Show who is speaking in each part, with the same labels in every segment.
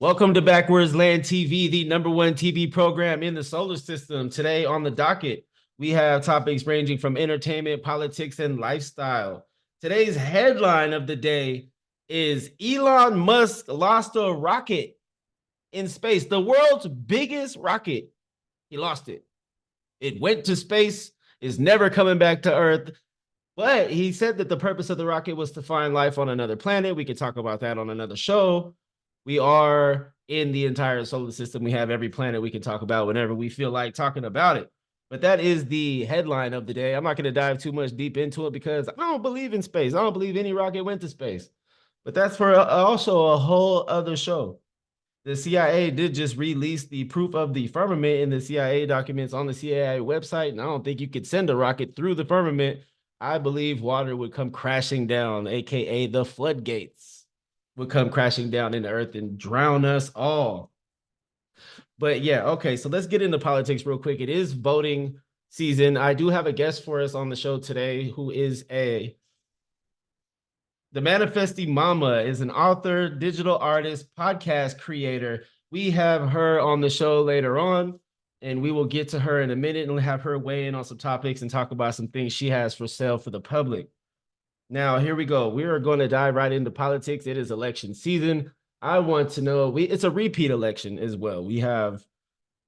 Speaker 1: Welcome to Backwards Land TV, the #1 TV program in the solar system. Today on the docket, we have topics ranging from entertainment, politics, and lifestyle. Today's headline of the day is Elon Musk lost a rocket in space, the world's biggest rocket. He lost it. It went to space, is never coming back to Earth. But he said that the purpose of the rocket was to find life on another planet. We could talk about that on another show. We are in the entire solar system. We have every planet we can talk about whenever we feel like talking about it. But that is the headline of the day. I'm not going to dive too much deep into it because I don't believe in space. I don't believe any rocket went to space. But that's for also a whole other show. The CIA did just release the proof of the firmament in the CIA documents on the CIA website. And I don't think you could send a rocket through the firmament. I believe water would come crashing down, aka the floodgates would come crashing down in the earth and drown us all. But yeah, okay, so let's get into politics real quick. It is voting season. I do have a guest for us on the show today who is the Manifesty Mama is an author, digital artist, podcast creator. We have her on the show later on, and we will get to her in a minute and have her weigh in on some topics and talk about some things she has for sale for the public. Now, here we go. We are going to dive right into politics. It is election season. I want to know, it's a repeat election as well. We have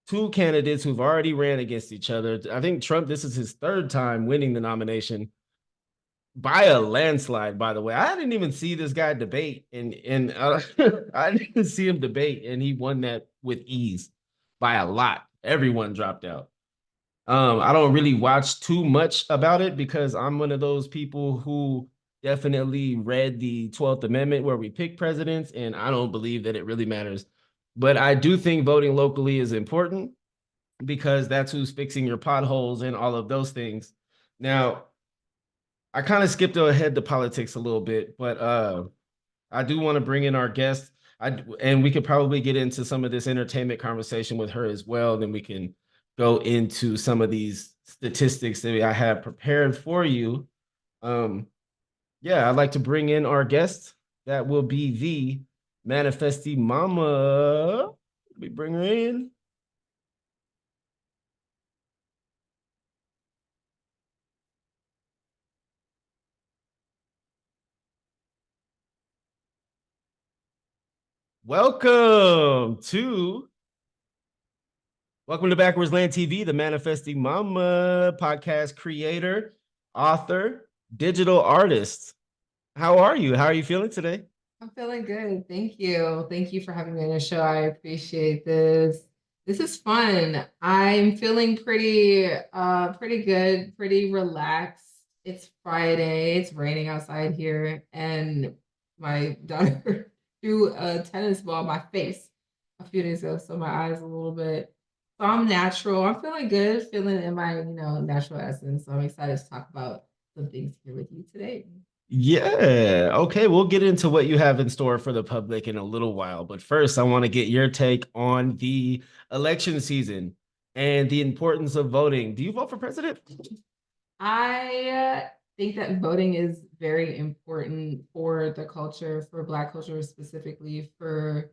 Speaker 1: two candidates who've already ran against each other. I think Trump, this is his third time winning the nomination by a landslide, by the way. I didn't even see this guy debate, and I didn't see him debate, and he won that with ease by a lot. Everyone dropped out. I don't really watch too much about it because I'm one of those people who definitely read the 12th Amendment where we pick presidents, and I don't believe that it really matters. But I do think voting locally is important because that's who's fixing your potholes and all of those things. Now, I kind of skipped ahead to politics a little bit, but I do want to bring in our guest. And we could probably get into some of this entertainment conversation with her as well. Then we can go into some of these statistics that I have prepared for you. Yeah, I'd like to bring in our guest. That will be the Manifesty Mama. Let me bring her in. Welcome to Backwards Land TV, the Manifesting Mama podcast creator, author, digital artist. How are you? How are you feeling today?
Speaker 2: I'm feeling good. Thank you. Thank you for having me on the show. I appreciate this. This is fun. I'm feeling pretty good, pretty relaxed. It's Friday. It's raining outside here, and my daughter threw a tennis ball in my face a few days ago, so my eyes a little bit. So I'm natural. I'm feeling good, feeling in my, natural essence. So I'm excited to talk about some things here with you today.
Speaker 1: Yeah. Okay. We'll get into what you have in store for the public in a little while. But first, I want to get your take on the election season and the importance of voting. Do you vote for president?
Speaker 2: I think that voting is very important for the culture, for Black culture specifically, for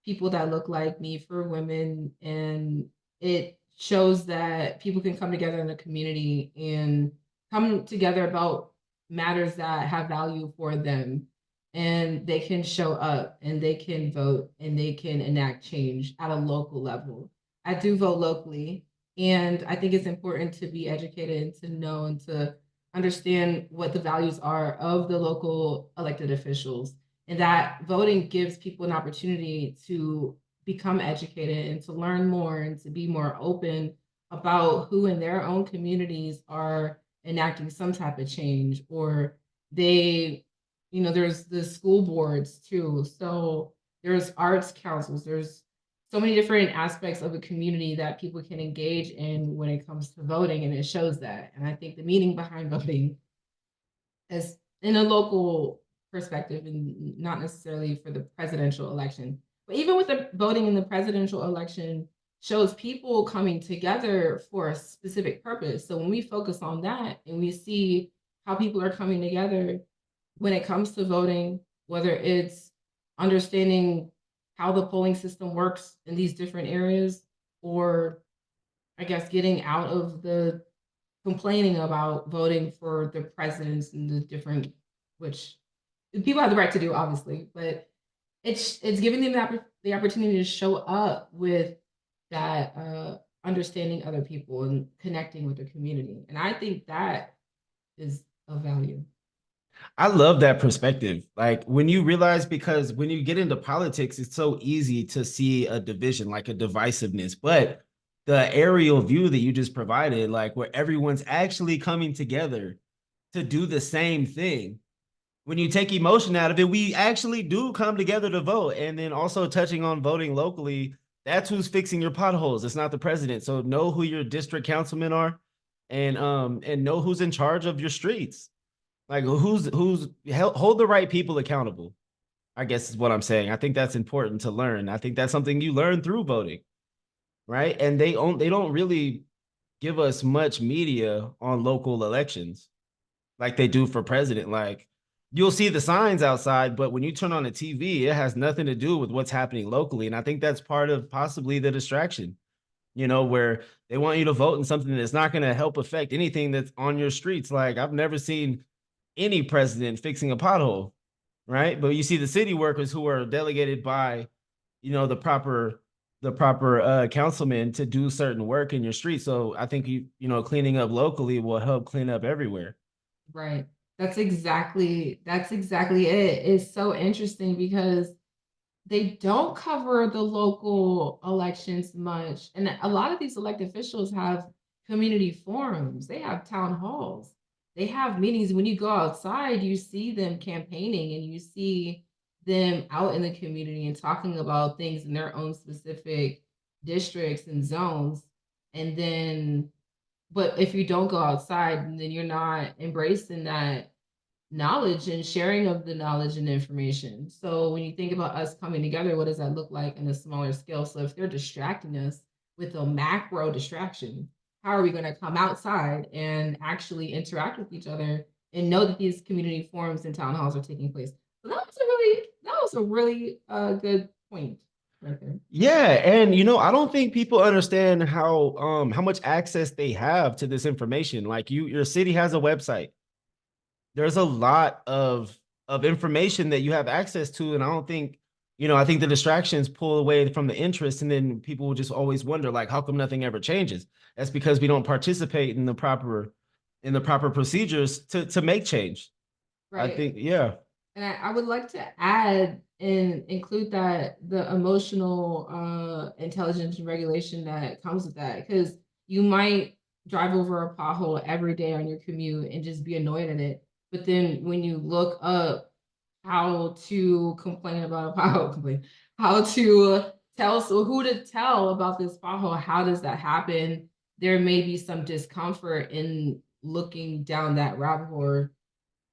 Speaker 2: people that look like me, for women. And it shows that people can come together in a community and come together about matters that have value for them. And they can show up and they can vote and they can enact change at a local level. I do vote locally, and I think it's important to be educated and to know and to understand what the values are of the local elected officials. And that voting gives people an opportunity to become educated and to learn more and to be more open about who in their own communities are enacting some type of change, or they, there's the school boards too. So there's arts councils, there's so many different aspects of a community that people can engage in when it comes to voting, and it shows that. And I think the meaning behind voting is in a local perspective and not necessarily for the presidential election. But even with the voting in the presidential election shows people coming together for a specific purpose. So when we focus on that and we see how people are coming together when it comes to voting, whether it's understanding how the polling system works in these different areas, or I guess getting out of the complaining about voting for the presidents and the different, which people have the right to do, obviously, but it's giving them the opportunity to show up with that understanding other people and connecting with the community. And I think that is of value.
Speaker 1: I love that perspective. Like when you realize, because when you get into politics, it's so easy to see a division, like a divisiveness. But the aerial view that you just provided, like where everyone's actually coming together to do the same thing. When you take emotion out of it, we actually do come together to vote. And then also touching on voting locally, that's who's fixing your potholes. It's not the president. So know who your district councilmen are, and know who's in charge of your streets. Like who's hold the right people accountable, I guess is what I'm saying. I think that's important to learn. I think that's something you learn through voting, right? And they don't really give us much media on local elections like they do for president. Like you'll see the signs outside, but when you turn on the TV, it has nothing to do with what's happening locally. And I think that's part of possibly the distraction, where they want you to vote in something that's not going to help affect anything that's on your streets. Like I've never seen any president fixing a pothole, right? But you see the city workers who are delegated by, the proper councilman to do certain work in your street. So I think cleaning up locally will help clean up everywhere.
Speaker 2: Right. That's exactly it. It's so interesting because they don't cover the local elections much. And a lot of these elected officials have community forums, they have town halls, they have meetings. When you go outside, you see them campaigning and you see them out in the community and talking about things in their own specific districts and zones. And then, but if you don't go outside, then you're not embracing that knowledge and sharing of the knowledge and information. So when you think about us coming together, what does that look like in a smaller scale? So if they're distracting us with a macro distraction, how are we going to come outside and actually interact with each other and know that these community forums and town halls are taking place? So that was a really good point right there.
Speaker 1: Yeah, and I don't think people understand how much access they have to this information. Like your city has a website. There's a lot of information that you have access to, and I don't think, I think the distractions pull away from the interest, and then people will just always wonder, like, how come nothing ever changes? That's because we don't participate in the proper procedures to make change. I
Speaker 2: Right.
Speaker 1: think, yeah.
Speaker 2: And I would like to add and include that the emotional intelligence and regulation that comes with that, because you might drive over a pothole every day on your commute and just be annoyed at it. But then when you look up how to complain about a pothole, how to tell, so who to tell about this pothole, how does that happen? There may be some discomfort in looking down that rabbit hole,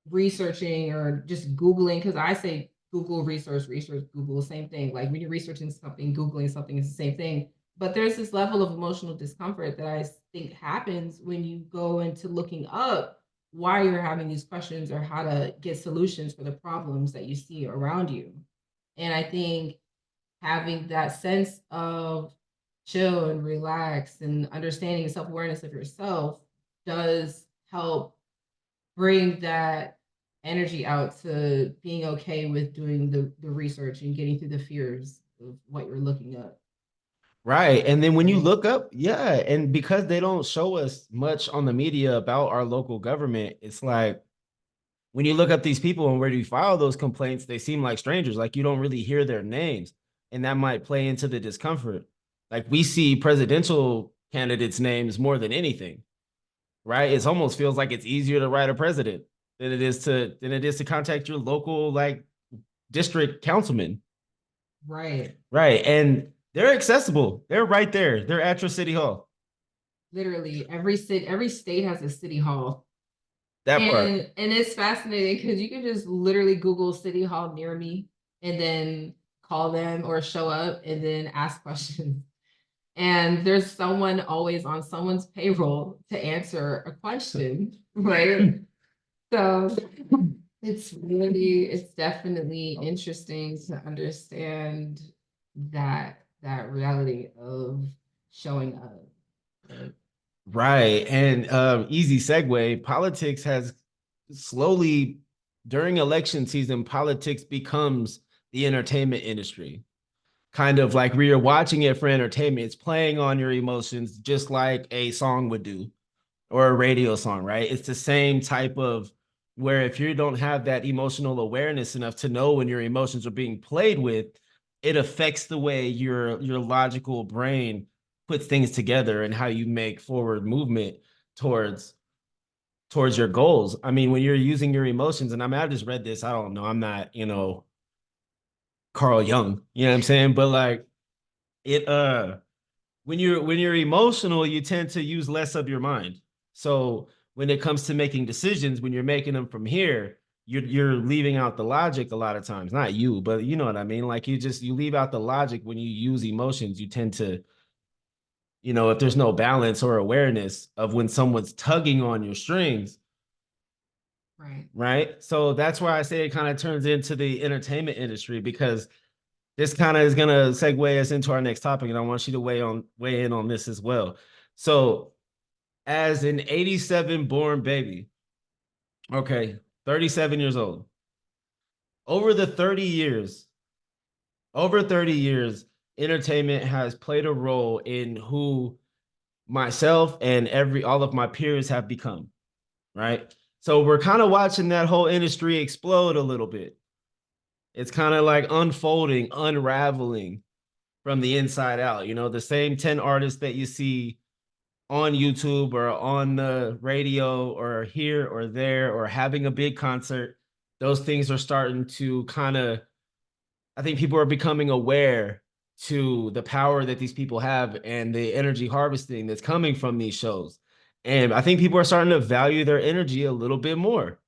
Speaker 2: researching or just Googling, because I say Google, research, Google, same thing. Like when you're researching something, Googling something is the same thing. But there's this level of emotional discomfort that I think happens when you go into looking up why you're having these questions or how to get solutions for the problems that you see around you. And I think having that sense of chill and relax and understanding and self-awareness of yourself does help bring that energy out to being okay with doing the research and getting through the fears of what you're looking up.
Speaker 1: Right. And then when you
Speaker 2: Right.
Speaker 1: look up, yeah, and because they don't show us much on the media about our local government, it's like when you look up these people and where do you file those complaints, they seem like strangers. Like you don't really hear their names. And that might play into the discomfort. Like we see presidential candidates' names more than anything, right? It almost feels like it's easier to write a president than it is to contact your local like district councilman.
Speaker 2: Right.
Speaker 1: Right. And they're accessible. They're right there. They're at your city hall.
Speaker 2: Literally every state has a city hall.
Speaker 1: That part.
Speaker 2: And it's fascinating because you can just literally Google city hall near me and then call them or show up and then ask questions. And there's someone always on someone's payroll to answer a question, right? So it's definitely interesting to understand that reality of showing up. Like,
Speaker 1: Right. And easy segue, politics has slowly, during election season, politics becomes the entertainment industry. Kind of like we are watching it for entertainment. It's playing on your emotions just like a song would do or a radio song, right? It's the same type of where if you don't have that emotional awareness enough to know when your emotions are being played with, it affects the way your logical brain puts things together and how you make forward movement towards towards your goals. I mean, when you're using your emotions, and I mean, I just read this. I don't know. I'm not, Carl Jung. You know what I'm saying? But like it when you're emotional, you tend to use less of your mind. So when it comes to making decisions, when you're making them from here, you're leaving out the logic a lot of times. Not you, but you know what I mean? Like you leave out the logic when you use emotions. You tend to, if there's no balance or awareness of when someone's tugging on your strings,
Speaker 2: right.
Speaker 1: right? So that's why I say it kind of turns into the entertainment industry because this kind of is gonna segue us into our next topic, and I want you to weigh in on this as well. So, as an 87 born baby, okay, 37 years old, over the 30 years, over 30 years, entertainment has played a role in who myself and every all of my peers have become, right? So we're kind of watching that whole industry explode a little bit. It's kind of like unfolding, unraveling from the inside out. The same 10 artists that you see on YouTube or on the radio or here or there or having a big concert, those things are starting to kind of, I think people are becoming aware to the power that these people have and the energy harvesting that's coming from these shows. And I think people are starting to value their energy a little bit more,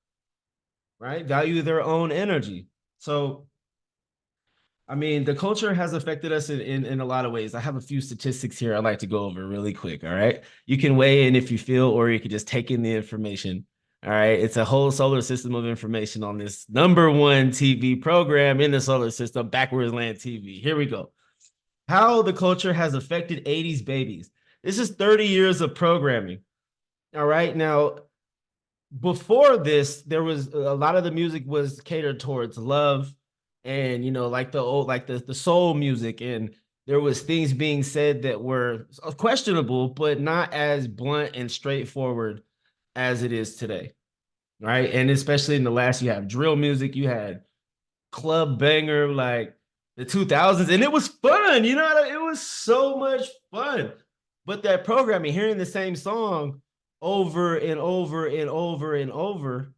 Speaker 1: right? Value their own energy. So I mean, the culture has affected us in a lot of ways. I have a few statistics here I'd like to go over really quick. All right. You can weigh in if you feel, or you can just take in the information. All right. It's a whole solar system of information on this number one TV program in the solar system, Backwards Land TV. Here we go. How the culture has affected 80s babies. This is 30 years of programming. All right. Now, before this, there was a lot of the music was catered towards love and like the old like the soul music, and there was things being said that were questionable but not as blunt and straightforward as it is today, right? And especially in the last, you have drill music, you had club banger like the 2000s, and it was fun, it was so much fun. But that programming, hearing the same song over and over and over and over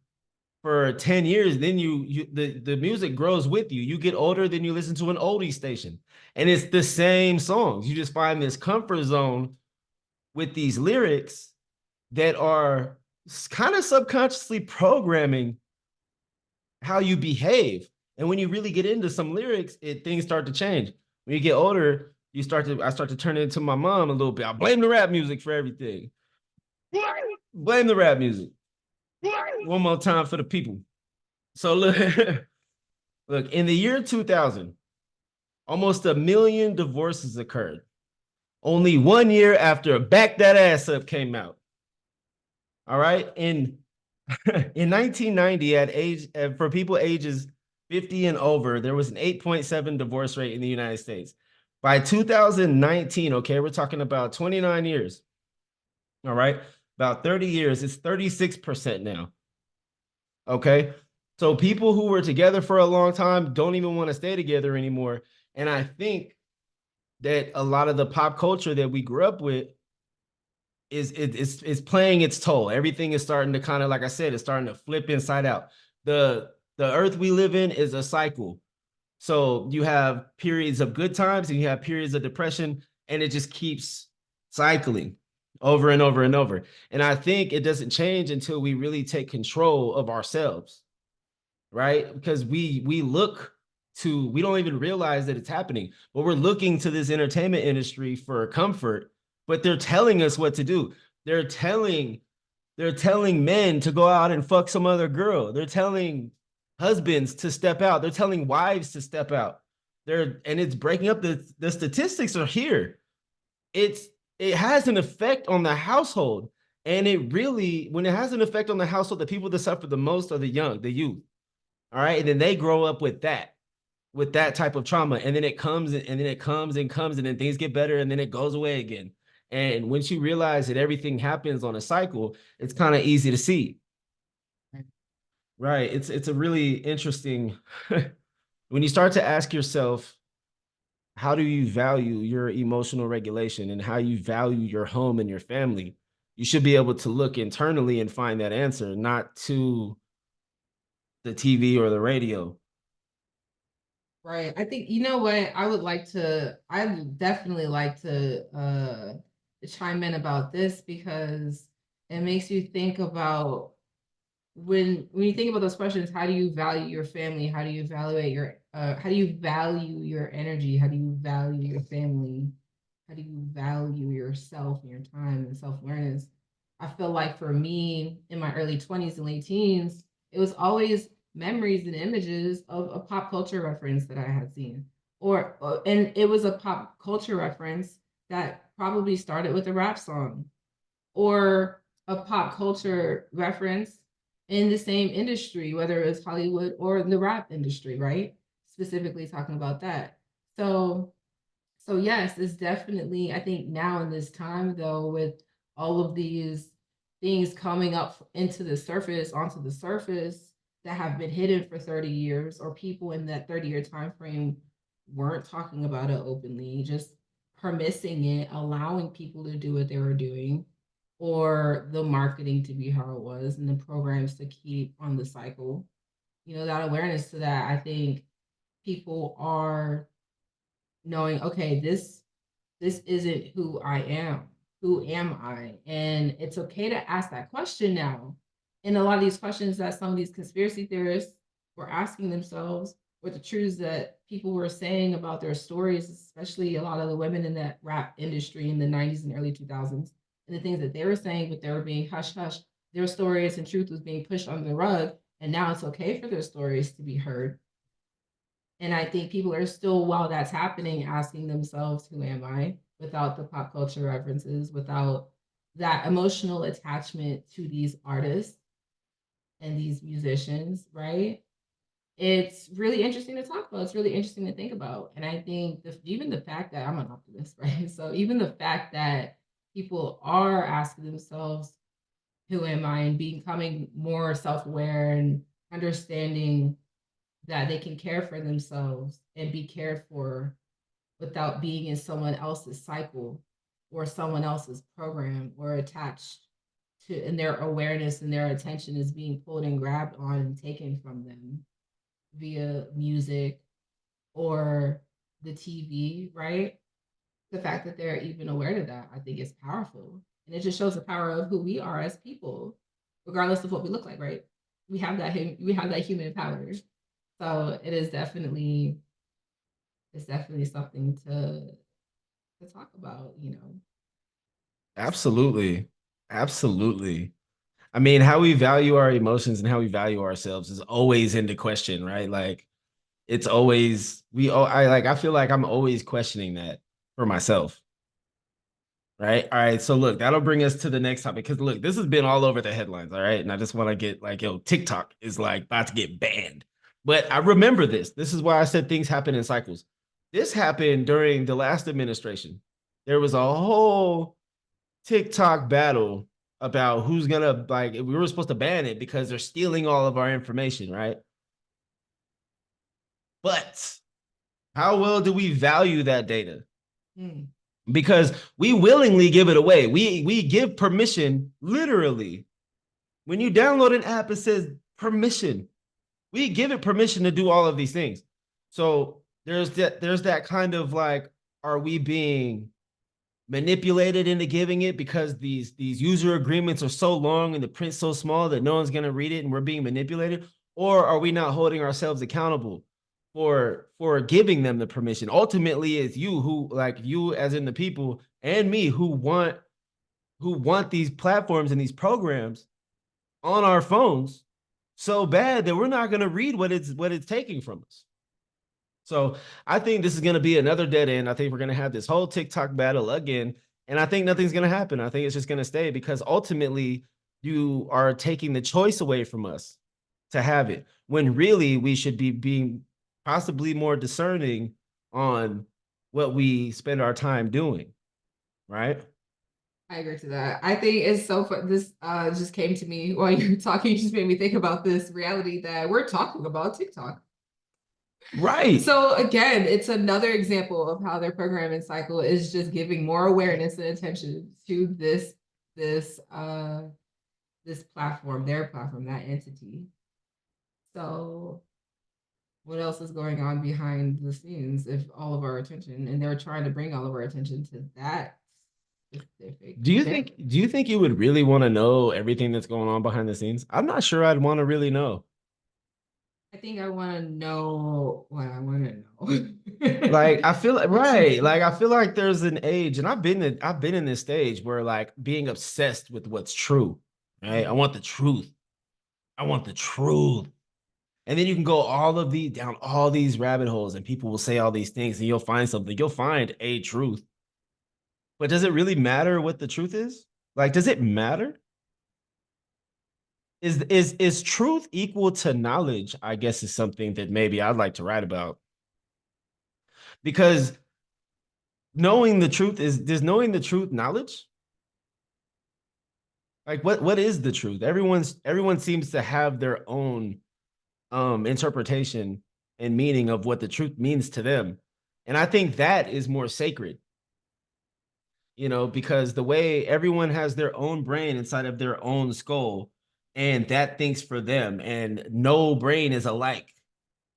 Speaker 1: for 10 years, then the music grows with you. You get older, then you listen to an oldie station, and it's the same songs. You just find this comfort zone with these lyrics that are kind of subconsciously programming how you behave. And when you really get into some lyrics, things start to change. When you get older, I start to turn into my mom a little bit. I blame the rap music for everything. Blame the rap music. One more time for the people. So look, look, in the year 2000, almost 1 million divorces occurred. Only 1 year after Back That Ass Up came out. All right. In 1990, for people ages 50 and over, there was an 8.7 divorce rate in the United States. By 2019, okay, we're talking about 29 years. All right. About 30 years, it's 36% now. Okay. So people who were together for a long time don't even want to stay together anymore. And I think that a lot of the pop culture that we grew up with is playing its toll. Everything is starting to kind of, like I said, it's starting to flip inside out. The earth we live in is a cycle. So you have periods of good times and you have periods of depression, and it just keeps cycling over and over and over. And I think it doesn't change until we really take control of ourselves, right? Because we don't even realize that it's happening, but we're looking to this entertainment industry for comfort, but they're telling us what to do. They're telling men to go out and fuck some other girl. They're telling husbands to step out. They're telling wives to step out. And it's breaking up the statistics are here. It has an effect on the household. And it really, when it has an effect on the household, the people that suffer the most are the youth. All right. And then they grow up with that type of trauma. And then it comes and then it comes and comes and then things get better and then it goes away again. And once you realize that everything happens on a cycle, it's kind of easy to see. Right. It's a really interesting when you start to ask yourself, how do you value your emotional regulation and how you value your home and your family? You should be able to look internally and find that answer, not to the TV or the radio.
Speaker 2: Right. I think, you know what, I would definitely like to chime in about this, because it makes you think about when you think about those questions, how do you value your family? How do you evaluate your how do you value your energy? How do you value your family? How do you value yourself and your time and self-awareness? I feel like for me in my early 20s and late teens, it was always memories and images of a pop culture reference that I had seen. And it was a pop culture reference that probably started with a rap song, or a pop culture reference in the same industry, whether it was Hollywood or the rap industry, right? Specifically talking about that. So so yes, it's definitely, I think now in this time though, with all of these things coming up into the surface, onto the surface, that have been hidden for 30 years, or people in that 30-year time frame weren't talking about it openly, just permitting it, allowing people to do what they were doing, or the marketing to be how it was, and the programs to keep on the cycle. That awareness to that, I think people are knowing, okay, this isn't who I am. Who am I? And it's okay to ask that question now. And a lot of these questions that some of these conspiracy theorists were asking themselves, or the truths that people were saying about their stories, especially a lot of the women in that rap industry in the 90s and early 2000s, and the things that they were saying, but they were being hush hush. Their stories and truth was being pushed under the rug. And now it's okay for their stories to be heard. And I think people are still, while that's happening, asking themselves, who am I? Without the pop culture references, without that emotional attachment to these artists and these musicians, right? It's really interesting to talk about. It's really interesting to think about. And I think even the fact that I'm an optimist, right? So even the fact that people are asking themselves, who am I? And becoming more self aware and understanding that they can care for themselves and be cared for without being in someone else's cycle or someone else's program, or attached to, and their awareness and their attention is being pulled and grabbed on and taken from them via music or the TV, right? The fact that they're even aware of that, I think is powerful. And it just shows the power of who we are as people, regardless of what we look like, right? We have that human power. So it's definitely something to talk about.
Speaker 1: Absolutely. Absolutely. I mean, how we value our emotions and how we value ourselves is always into question, right? Like it's always I feel like I'm always questioning that for myself. Right. All right. So look, that'll bring us to the next topic. Because look, this has been all over the headlines. All right. And I just want to get like, yo, TikTok is like about to get banned. But I remember this. This is why I said things happen in cycles. This happened during the last administration. There was a whole TikTok battle about who's gonna like, we were supposed to ban it because they're stealing all of our information, right? But how well do we value that data?
Speaker 2: Hmm.
Speaker 1: Because we willingly give it away. We give permission, literally. When you download an app, it says permission. We give it permission to do all of these things. So there's that kind of like, are we being manipulated into giving it because these user agreements are so long and the print's so small that no one's going to read it and we're being manipulated? Or are we not holding ourselves accountable for giving them the permission? Ultimately, it's you, who, like you as in the people, and me, who want these platforms and these programs on our phones so bad that we're not going to read what it's taking from us. So I think this is going to be another dead end. I think we're going to have this whole TikTok battle again. And I think nothing's going to happen. I think it's just going to stay because ultimately you are taking the choice away from us to have it when really we should be being possibly more discerning on what we spend our time doing. Right.
Speaker 2: I agree to that. I think it's so fun. This just came to me while you were talking. You just made me think about this reality that we're talking about TikTok.
Speaker 1: Right.
Speaker 2: So again, it's another example of how their programming cycle is just giving more awareness and attention to this platform, their platform, that entity. So what else is going on behind the scenes if all of our attention, and they're trying to bring all of our attention to that specific event?
Speaker 1: Do you think you would really want to know everything that's going on behind the scenes? I'm not sure I'd want to really know.
Speaker 2: I think I want to know what I want to know.
Speaker 1: Like I feel right. Like I feel like there's an age, and I've been in this stage where like being obsessed with what's true. Right. I want the truth. I want the truth. And then you can go all of the down all these rabbit holes, and people will say all these things, and you'll find something. You'll find a truth. But does it really matter what the truth is? Like, does it matter? Is truth equal to knowledge? I guess is something that maybe I'd like to write about. Because knowing the truth does knowing the truth knowledge? Like what is the truth? Everyone seems to have their own interpretation and meaning of what the truth means to them. And I think that is more sacred, because the way everyone has their own brain inside of their own skull, and that thinks for them, and no brain is alike.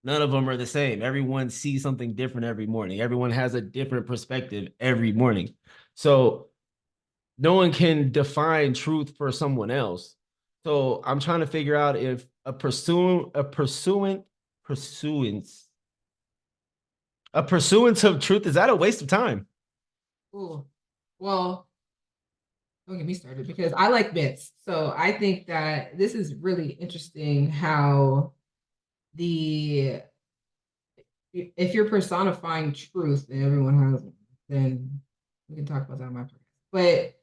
Speaker 1: None of them are the same. Everyone sees something different every morning. Everyone has a different perspective every morning. So no one can define truth for someone else. So I'm trying to figure out if a pursuance of truth, is that a waste of time?
Speaker 2: Ooh, well, don't get me started because I like myths. So I think that this is really interesting how the if you're personifying truth and everyone has, then we can talk about that on my podcast. But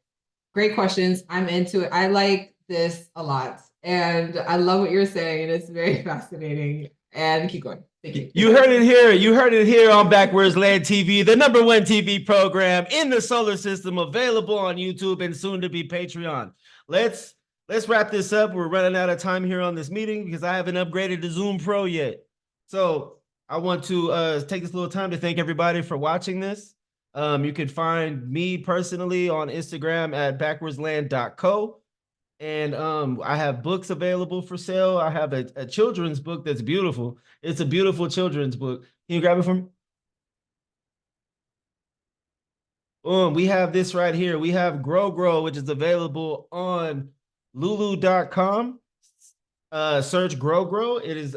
Speaker 2: great questions. I'm into it. I like this a lot. And I love what you're saying. It's very fascinating. And keep going. Thank you.
Speaker 1: You heard it here. You heard it here on Backwards Land TV, the #1 TV program in the solar system, available on YouTube and soon to be Patreon. Let's wrap this up. We're running out of time here on this meeting because I haven't upgraded to Zoom Pro yet. So I want to take this little time to thank everybody for watching this. You can find me personally on Instagram at backwardsland.co. And I have books available for sale. I have a children's book that's beautiful. It's a beautiful children's book. Can you grab it for me? We have this right here. We have Grow, which is available on lulu.com. Search Grow. It is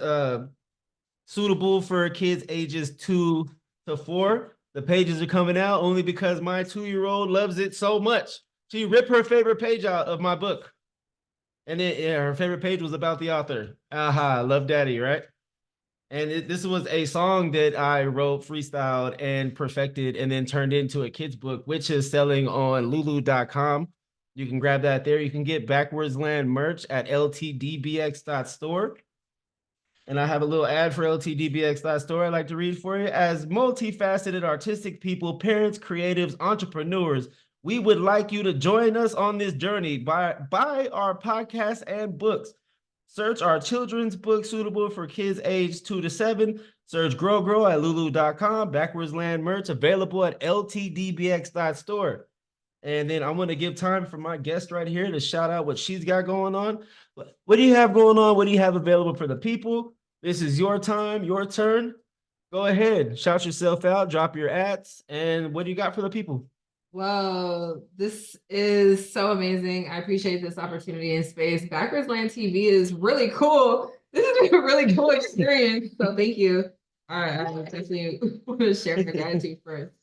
Speaker 1: suitable for kids ages 2 to 4. The pages are coming out only because my 2-year-old loves it so much. She ripped her favorite page out of my book. And then her favorite page was about the author. Aha, Love Daddy, right? And this was a song that I wrote, freestyled, and perfected, and then turned into a kid's book, which is selling on lulu.com. You can grab that there. You can get Backwards Land merch at ltdbx.store. And I have a little ad for ltdbx.store I'd like to read for you. As multifaceted artistic people, parents, creatives, entrepreneurs, we would like you to join us on this journey. Buy our podcasts and books. Search our children's book suitable for kids aged 2 to 7. Search Grow at lulu.com. Backwards Land merch available at ltdbx.store. And then I'm going to give time for my guest right here to shout out what she's got going on. What do you have going on? What do you have available for the people? This is your time, your turn. Go ahead, shout yourself out, drop your ads, and what do you got for the people?
Speaker 2: Well, this is so amazing. I appreciate this opportunity and space. Backwards Land TV is really cool. This is a really cool experience. So thank you. All right, I definitely want to share my gratitude first.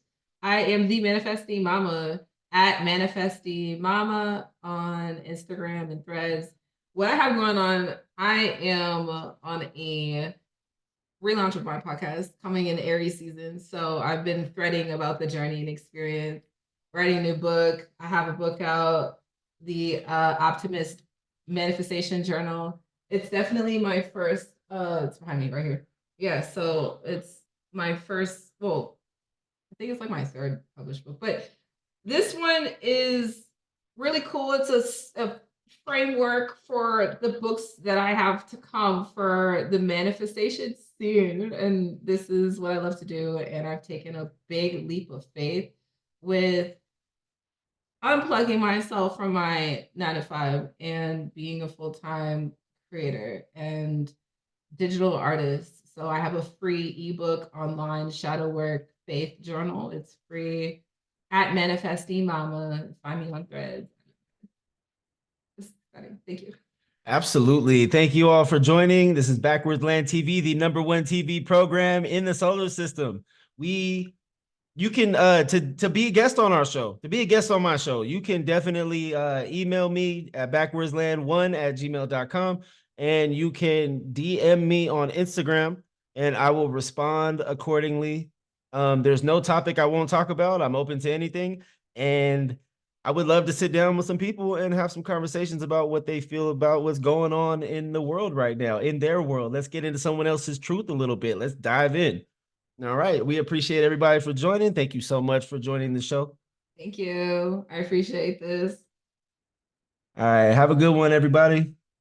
Speaker 2: I am the Manifesty Mama at Manifesty Mama on Instagram and Threads. What I have going on, I am on a relaunch of my podcast coming in Aries season. So I've been threading about the journey and experience, writing a new book. I have a book out, the Optimist Manifestation Journal. It's definitely my first, it's behind me right here. Yeah, so it's my first, well, I think it's like my third published book, but this one is really cool. It's a framework for the books that I have to come for the manifestation scene. And this is what I love to do. And I've taken a big leap of faith with unplugging myself from my 9 to 5 and being a full-time creator and digital artist. So I have a free ebook online, Shadow Work Faith Journal. It's free at Manifesty Mama. Find me on Threads. It's exciting. Thank you.
Speaker 1: Absolutely. Thank you all for joining. This is Backwards Land TV, the #1 TV program in the solar system. You can to be a guest on our show, to be a guest on my show, you can definitely email me at backwardsland1@gmail.com, and you can DM me on Instagram and I will respond accordingly. There's no topic I won't talk about. I'm open to anything, and I would love to sit down with some people and have some conversations about what they feel about what's going on in the world right now, in their world. Let's get into someone else's truth a little bit. Let's dive in. All right. We appreciate everybody for joining. Thank you so much for joining the show.
Speaker 2: Thank you. I appreciate this.
Speaker 1: All right. Have a good one, everybody.